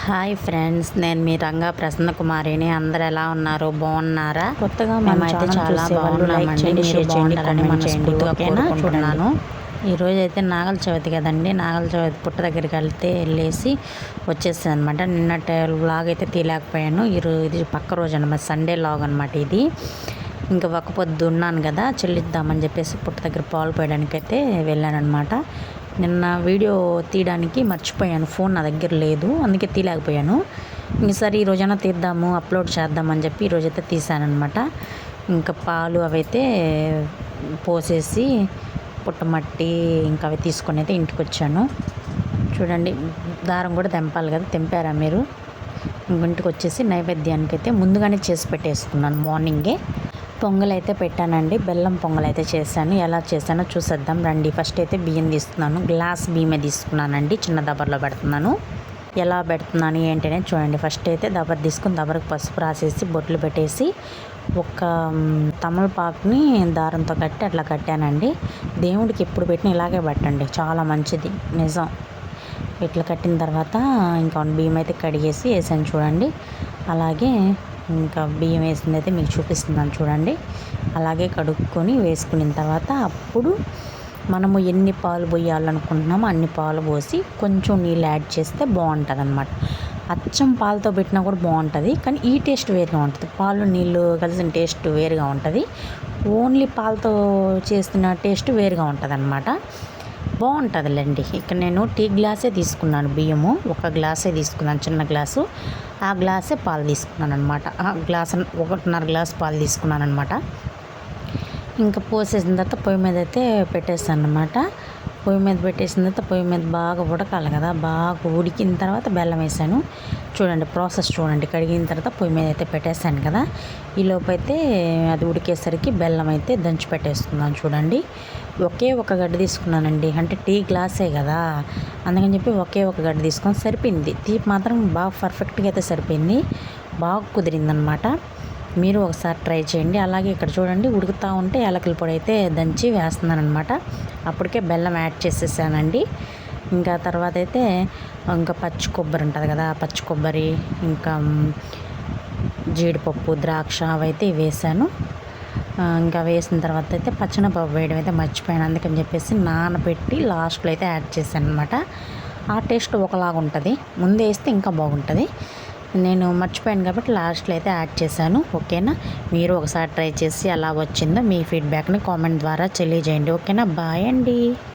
Hi friends, నేను మీ రంగా ప్రసన్న కుమారిని. అందరు ఎలా ఉన్నారు? బాగున్నారా? కొత్తగా మేమైతే చాలా బాగున్నామండి. మీరు బాగుండాలని మనస్ఫూర్తిగా కోరుకుంటున్నాను. ఈరోజు అయితే నాగల చవితి కదండి. నాగల చవితి పుట్ట దగ్గరికి వెళ్ళేసి వచ్చేసాను అనమాట. నిన్నటి వ్లాగ్ అయితే తీయలేకపోయాను. ఇది పక్క రోజు అనమాట, సండే వ్లాగ్ అనమాట ఇది. ఇంకా ఒక పొద్దు ఉన్నాను కదా, చెల్లిద్దామని చెప్పేసి పుట్ట దగ్గర పాలు పోయడానికి అయితే వెళ్ళాను అనమాట. నిన్న వీడియో తీయడానికి మర్చిపోయాను, ఫోన్ నా దగ్గర లేదు, అందుకే తీయలేకపోయాను. ఇంకసారి ఈరోజైనా తీద్దాము, అప్లోడ్ చేద్దామని చెప్పి ఈరోజైతే తీసానమాట. ఇంకా పాలు అవైతే పోసేసి పుట్టమట్టి ఇంకా అవి తీసుకొని అయితే ఇంటికి వచ్చాను. చూడండి, దారం కూడా తెంపాలి కదా, తెంపారా మీరు? ఇంటికి వచ్చేసి నైవేద్యానికి అయితే ముందుగానే చేసి పెట్టేసుకున్నాను. మార్నింగే పొంగల్ అయితే పెట్టానండి, బెల్లం పొంగల్ అయితే చేశాను. ఎలా చేశానో చూసేద్దాం రండి. ఫస్ట్ అయితే బియ్యం తీసుకున్నాను, గ్లాస్ బియ్యమే తీసుకున్నానండి, చిన్న దబర్లో పెడుతున్నాను. ఎలా పెడుతున్నాను ఏంటనే చూడండి. ఫస్ట్ అయితే దబర్ తీసుకుని దబరకు పసుపు రాసేసి బొట్లు పెట్టేసి ఒక తమలపాకుని దారంతో కట్టి అట్లా కట్టానండి. దేవుడికి ఎప్పుడు పెట్టినా ఇలాగే పెట్టండి, చాలా మంచిది, నిజం. ఇట్లా కట్టిన తర్వాత ఇంకా బియ్యం అయితే కడిగేసి వేసాను చూడండి. అలాగే ఇంకా బియ్యం వేసింది అయితే మీకు చూపిస్తున్నాను చూడండి. అలాగే కడుక్కొని వేసుకున్న తర్వాత అప్పుడు మనము ఎన్ని పాలు పోయాలనుకుంటున్నామో అన్ని పాలు పోసి కొంచెం నీళ్ళు యాడ్ చేస్తే బాగుంటుంది అనమాట. అచ్చం పాలతో పెట్టినా కూడా బాగుంటుంది, కానీ ఈ టేస్ట్ వేరుగా ఉంటుంది. పాలు నీళ్ళు కలిసిన టేస్ట్ వేరుగా ఉంటుంది, ఓన్లీ పాలతో చేసిన టేస్ట్ వేరుగా ఉంటుంది అనమాట. బాగుంటుందిలేండి. ఇక్కడ నేను టీ గ్లాసే తీసుకున్నాను, బియ్యము ఒక గ్లాసే తీసుకున్నాను, చిన్న గ్లాసు. ఆ గ్లాసే పాలు తీసుకున్నాను అనమాట. గ్లాస్ 1.5 గ్లాస్ పాలు తీసుకున్నాను అనమాట. ఇంకా పోసేసిన తర్వాత పొయ్యి మీద అయితే పెట్టేస్తాను అనమాట. పొయ్యి మీద పెట్టేసిన తర్వాత పొయ్యి మీద బాగా ఉడకాలి కదా, బాగా ఉడికిన తర్వాత బెల్లం వేసాను. చూడండి ప్రాసెస్ చూడండి. కడిగిన తర్వాత పొయ్యి మీద అయితే పెట్టేస్తాను కదా, ఈలోపు అయితే అది ఉడికేసరికి బెల్లం అయితే దంచి పెట్టేస్తున్నాను చూడండి. ఒకే ఒక గడ్డ తీసుకున్నానండి, అంటే టీ గ్లాసే కదా, అందుకని చెప్పి ఒకే ఒక గడ్డ తీసుకొని సరిపోయింది. తీపి మాత్రం బాగా పర్ఫెక్ట్గా అయితే సరిపోయింది, బాగా కుదిరిందనమాట. మీరు ఒకసారి ట్రై చేయండి. అలాగే ఇక్కడ చూడండి, ఉడుకుతూ ఉంటే యాలకుల పొడి అయితే దంచి వేస్తున్నాను అనమాట. అప్పటికే బెల్లం యాడ్ చేసేసానండి. ఇంకా తర్వాత అయితే ఇంకా పచ్చి కొబ్బరి ఉంటుంది కదా, పచ్చి కొబ్బరి ఇంకా జీడిపప్పు, ద్రాక్ష అవైతే వేసాను. ఇంకా వేసిన తర్వాత అయితే పచ్చనపప్పు వేయడం అయితే మర్చిపోయాను, అందుకని చెప్పేసి నానబెట్టి లాస్ట్లో అయితే యాడ్ చేశాను అనమాట. ఆ టేస్ట్ ఒకలాగా ఉంటుంది, ముందే వేస్తే ఇంకా బాగుంటుంది. నేను మర్చిపోయాను కాబట్టి లాస్ట్లో అయితే యాడ్ చేశాను. ఓకేనా, మీరు ఒకసారి ట్రై చేసి ఎలా వచ్చిందో మీ ఫీడ్బ్యాక్ని కామెంట్ ద్వారా తెలియజేయండి. ఓకేనా, బాయ్ అండి.